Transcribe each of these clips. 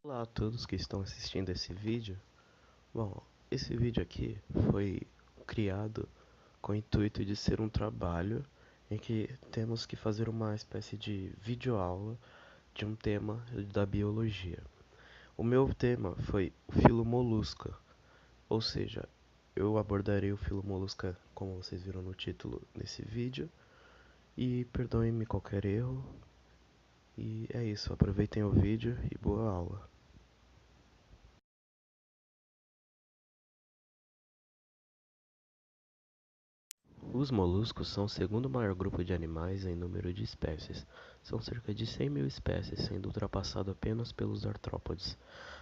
Olá a todos que estão assistindo esse vídeo. Bom, esse vídeo aqui foi criado com o intuito de ser um trabalho em que temos que fazer uma espécie de videoaula de um tema da biologia. O meu tema foi o filo molusca, ou seja, eu abordarei o filo molusca como vocês viram no título nesse vídeo. E perdoem-me qualquer erro. E é isso, aproveitem o vídeo e boa aula. Os moluscos são o segundo maior grupo de animais em número de espécies. São cerca de 100 mil espécies, sendo ultrapassado apenas pelos artrópodes.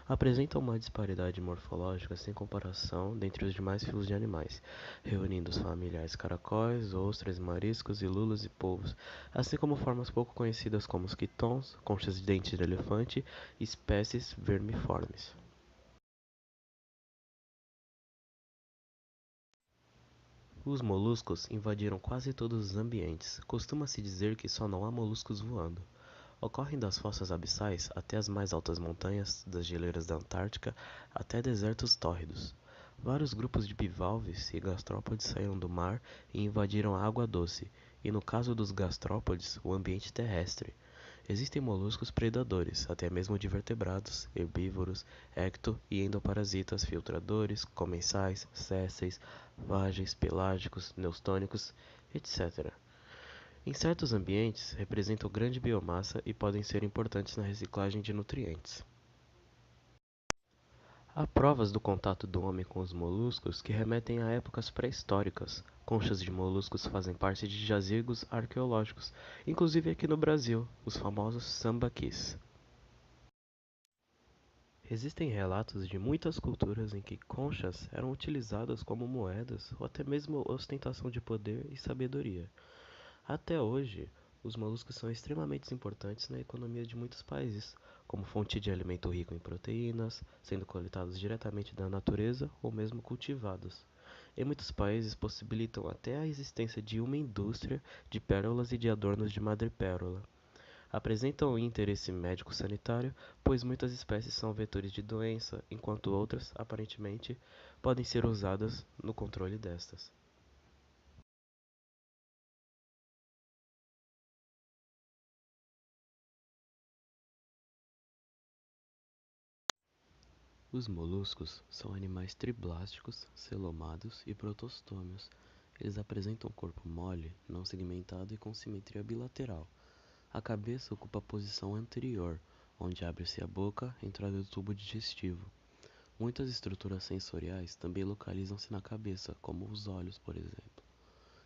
Apresentam uma disparidade morfológica sem comparação dentre os demais filos de animais, reunindo os familiares caracóis, ostras, mariscos e lulas e polvos, assim como formas pouco conhecidas como os quitons, conchas de dente de elefante e espécies vermiformes. Os moluscos invadiram quase todos os ambientes. Costuma-se dizer que só não há moluscos voando. Ocorrem das fossas abissais até as mais altas montanhas, das geleiras da Antártica até desertos tórridos. Vários grupos de bivalves e gastrópodes saíram do mar e invadiram a água doce, e no caso dos gastrópodes, o ambiente terrestre. Existem moluscos predadores, até mesmo de vertebrados, herbívoros, ecto e endoparasitas filtradores, comensais, sésseis, vágeis, pelágicos, neostônicos, etc. Em certos ambientes, representam grande biomassa e podem ser importantes na reciclagem de nutrientes. Há provas do contato do homem com os moluscos que remetem a épocas pré-históricas. Conchas de moluscos fazem parte de jazigos arqueológicos, inclusive aqui no Brasil, os famosos sambaquis. Existem relatos de muitas culturas em que conchas eram utilizadas como moedas ou até mesmo ostentação de poder e sabedoria. Até hoje, os moluscos são extremamente importantes na economia de muitos países, como fonte de alimento rico em proteínas, sendo coletados diretamente da natureza ou mesmo cultivados. Em muitos países possibilitam até a existência de uma indústria de pérolas e de adornos de madrepérola. Apresentam interesse médico-sanitário, pois muitas espécies são vetores de doença, enquanto outras, aparentemente, podem ser usadas no controle destas. Os moluscos são animais triblásticos, celomados e protostômios. Eles apresentam um corpo mole, não segmentado e com simetria bilateral. A cabeça ocupa a posição anterior, onde abre-se a boca, entrada do tubo digestivo. Muitas estruturas sensoriais também localizam-se na cabeça, como os olhos, por exemplo.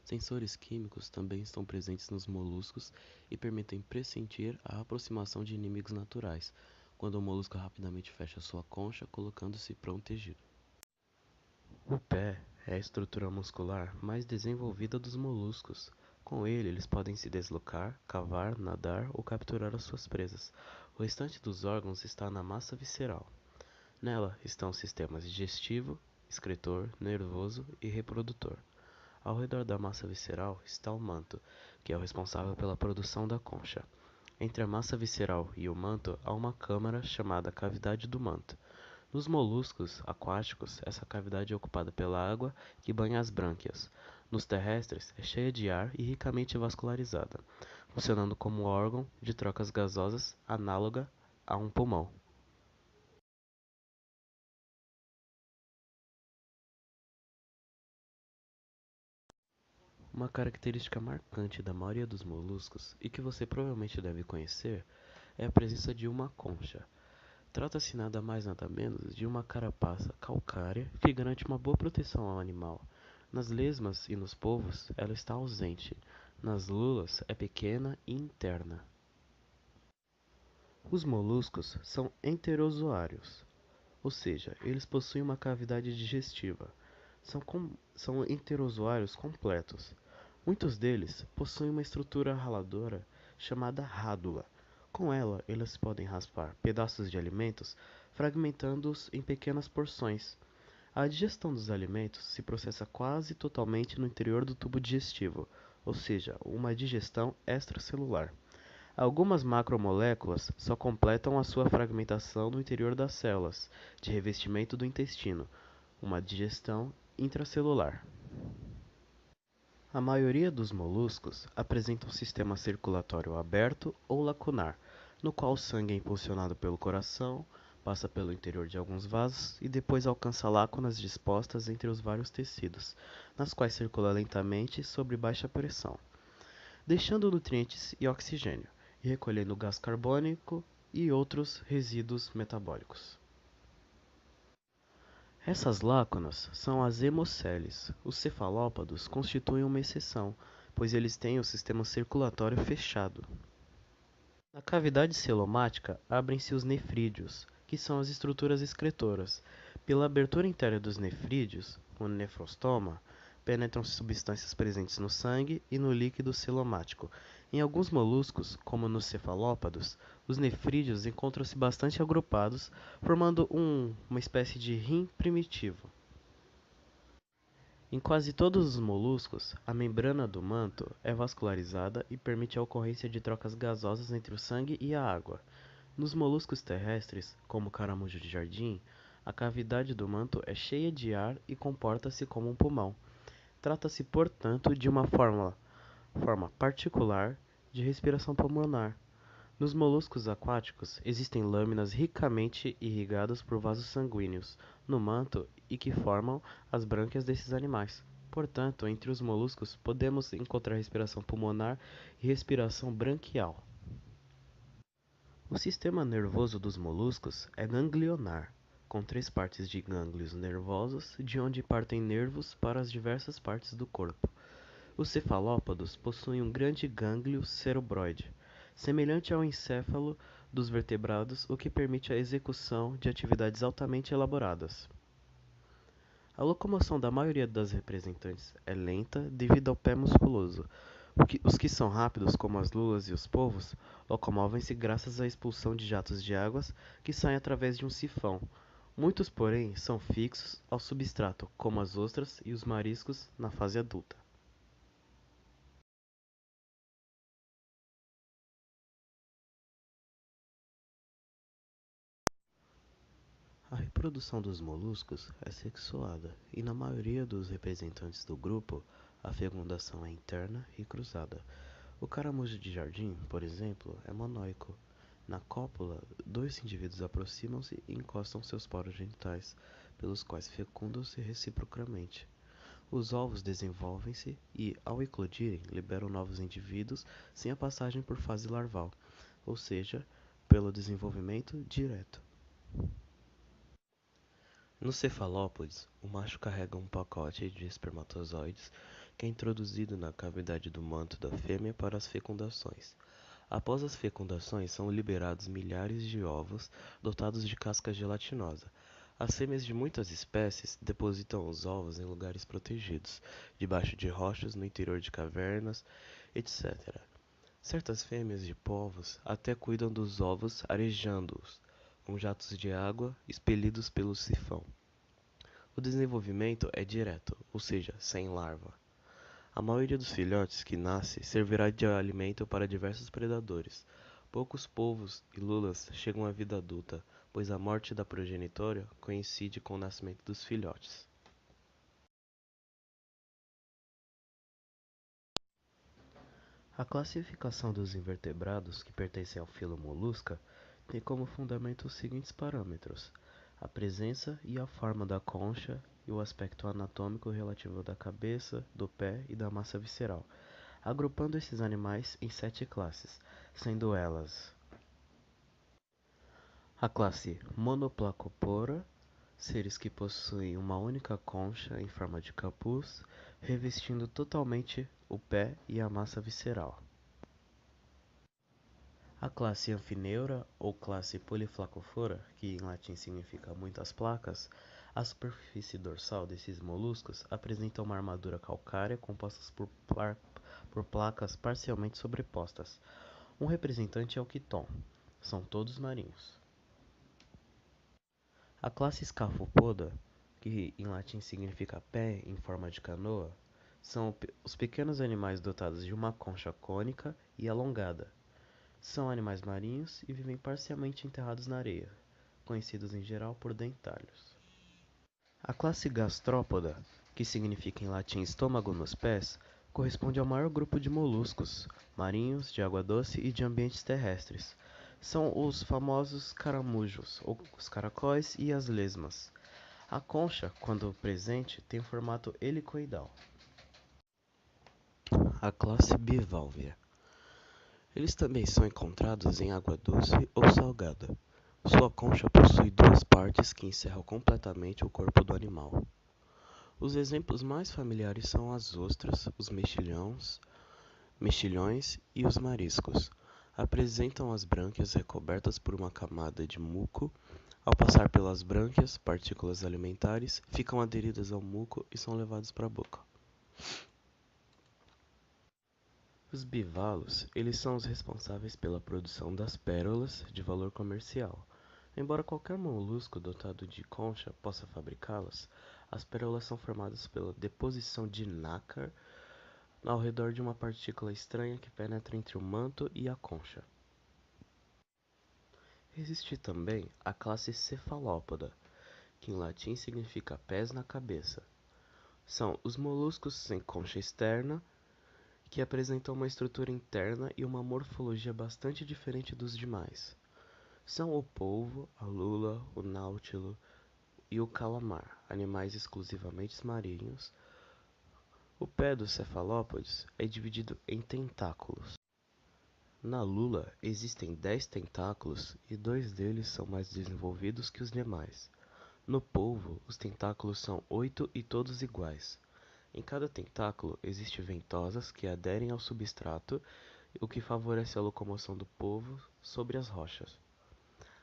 Sensores químicos também estão presentes nos moluscos e permitem pressentir a aproximação de inimigos naturais, quando o molusco rapidamente fecha sua concha, colocando-se protegido. O pé é a estrutura muscular mais desenvolvida dos moluscos. Com ele, eles podem se deslocar, cavar, nadar ou capturar as suas presas. O restante dos órgãos está na massa visceral. Nela estão os sistemas digestivo, excretor, nervoso e reprodutor. Ao redor da massa visceral está o manto, que é o responsável pela produção da concha. Entre a massa visceral e o manto há uma câmara chamada cavidade do manto. Nos moluscos aquáticos, essa cavidade é ocupada pela água que banha as brânquias. Nos terrestres, é cheia de ar e ricamente vascularizada, funcionando como órgão de trocas gasosas análoga a um pulmão. Uma característica marcante da maioria dos moluscos, e que você provavelmente deve conhecer, é a presença de uma concha. Trata-se nada mais nada menos de uma carapaça calcária que garante uma boa proteção ao animal. Nas lesmas e nos polvos, ela está ausente. Nas lulas, é pequena e interna. Os moluscos são enterozoários, ou seja, eles possuem uma cavidade digestiva. São enterozoários completos. Muitos deles possuem uma estrutura raladora chamada rádula. Com ela, eles podem raspar pedaços de alimentos, fragmentando-os em pequenas porções. A digestão dos alimentos se processa quase totalmente no interior do tubo digestivo, ou seja, uma digestão extracelular. Algumas macromoléculas só completam a sua fragmentação no interior das células, de revestimento do intestino, uma digestão intracelular. A maioria dos moluscos apresenta um sistema circulatório aberto ou lacunar, no qual o sangue é impulsionado pelo coração, passa pelo interior de alguns vasos e depois alcança lacunas dispostas entre os vários tecidos, nas quais circula lentamente sob baixa pressão, deixando nutrientes e oxigênio, e recolhendo gás carbônico e outros resíduos metabólicos. Essas lácunas são as hemocélies. Os cefalópodos constituem uma exceção, pois eles têm o sistema circulatório fechado. Na cavidade celomática abrem-se os nefrídeos, que são as estruturas excretoras. Pela abertura interna dos nefrídeos, o nefrostoma, penetram substâncias presentes no sangue e no líquido celomático. Em alguns moluscos, como nos cefalópodos, os nefrídeos encontram-se bastante agrupados, formando uma espécie de rim primitivo. Em quase todos os moluscos, a membrana do manto é vascularizada e permite a ocorrência de trocas gasosas entre o sangue e a água. Nos moluscos terrestres, como o caramujo de jardim, a cavidade do manto é cheia de ar e comporta-se como um pulmão. Trata-se, portanto, de uma forma particular de respiração pulmonar. Nos moluscos aquáticos, existem lâminas ricamente irrigadas por vasos sanguíneos no manto e que formam as brânquias desses animais. Portanto, entre os moluscos podemos encontrar respiração pulmonar e respiração branquial. O sistema nervoso dos moluscos é ganglionar, com 3 partes de gânglios nervosos, de onde partem nervos para as diversas partes do corpo. Os cefalópodos possuem um grande gânglio cerebroide, semelhante ao encéfalo dos vertebrados, o que permite a execução de atividades altamente elaboradas. A locomoção da maioria das representantes é lenta devido ao pé musculoso. Os que são rápidos, como as lulas e os polvos, locomovem-se graças à expulsão de jatos de água que saem através de um sifão. Muitos, porém, são fixos ao substrato, como as ostras e os mariscos na fase adulta. A reprodução dos moluscos é sexuada e, na maioria dos representantes do grupo, a fecundação é interna e cruzada. O caramujo de jardim, por exemplo, é monóico. Na cópula, dois indivíduos aproximam-se e encostam seus poros genitais, pelos quais fecundam-se reciprocamente. Os ovos desenvolvem-se e, ao eclodirem, liberam novos indivíduos sem a passagem por fase larval, ou seja, pelo desenvolvimento direto. Nos cefalópodes, o macho carrega um pacote de espermatozoides que é introduzido na cavidade do manto da fêmea para as fecundações. Após as fecundações, são liberados milhares de ovos dotados de casca gelatinosa. As fêmeas de muitas espécies depositam os ovos em lugares protegidos, debaixo de rochas, no interior de cavernas, etc. Certas fêmeas de polvos até cuidam dos ovos arejando-os, com jatos de água expelidos pelo sifão. O desenvolvimento é direto, ou seja, sem larva. A maioria dos filhotes que nasce servirá de alimento para diversos predadores. Poucos polvos e lulas chegam à vida adulta, pois a morte da progenitora coincide com o nascimento dos filhotes. A classificação dos invertebrados que pertencem ao filo Mollusca tem como fundamento os seguintes parâmetros: a presença e a forma da concha e o aspecto anatômico relativo da cabeça, do pé e da massa visceral, agrupando esses animais em 7 classes, sendo elas: a classe Monoplacopora, seres que possuem uma única concha em forma de capuz, revestindo totalmente o pé e a massa visceral. A classe Amphineura ou classe Polyflacofora, que em latim significa muitas placas, a superfície dorsal desses moluscos apresenta uma armadura calcária composta por placas parcialmente sobrepostas. Um representante é o quiton. São todos marinhos. A classe Scaphopoda, que em latim significa pé em forma de canoa, são os pequenos animais dotados de uma concha cônica e alongada. São animais marinhos e vivem parcialmente enterrados na areia, conhecidos em geral por dentários. A classe Gastrópoda, que significa em latim estômago nos pés, corresponde ao maior grupo de moluscos marinhos, de água doce e de ambientes terrestres. São os famosos caramujos, ou os caracóis e as lesmas. A concha, quando presente, tem formato helicoidal. A classe Bivalvia. Eles também são encontrados em água doce ou salgada. Sua concha possui duas partes que encerram completamente o corpo do animal. Os exemplos mais familiares são as ostras, os mexilhões e os mariscos. Apresentam as brânquias recobertas por uma camada de muco. Ao passar pelas brânquias, partículas alimentares ficam aderidas ao muco e são levadas para a boca. Os bivalvos, eles são os responsáveis pela produção das pérolas de valor comercial. Embora qualquer molusco dotado de concha possa fabricá-las, as pérolas são formadas pela deposição de nácar ao redor de uma partícula estranha que penetra entre o manto e a concha. Existe também a classe Cefalópoda, que em latim significa pés na cabeça. São os moluscos sem concha externa, que apresentam uma estrutura interna e uma morfologia bastante diferente dos demais. São o polvo, a lula, o náutilo e o calamar, animais exclusivamente marinhos. O pé dos cefalópodes é dividido em tentáculos. Na lula existem 10 tentáculos e dois deles são mais desenvolvidos que os demais. No polvo, os tentáculos são 8 e todos iguais. Em cada tentáculo existem ventosas que aderem ao substrato, o que favorece a locomoção do polvo sobre as rochas.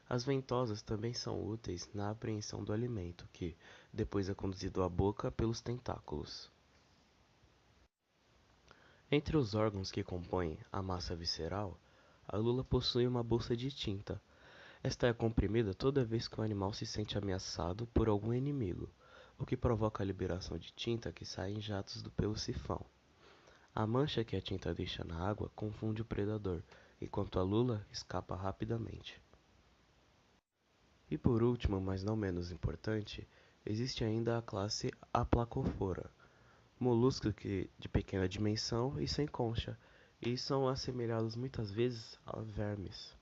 As ventosas também são úteis na apreensão do alimento, que depois é conduzido à boca pelos tentáculos. Entre os órgãos que compõem a massa visceral, a lula possui uma bolsa de tinta. Esta é comprimida toda vez que o animal se sente ameaçado por algum inimigo, o que provoca a liberação de tinta que sai em jatos pelo sifão. A mancha que a tinta deixa na água confunde o predador, enquanto a lula escapa rapidamente. E por último, mas não menos importante, existe ainda a classe Aplacófora, moluscos de pequena dimensão e sem concha, e são assemelhados muitas vezes a vermes.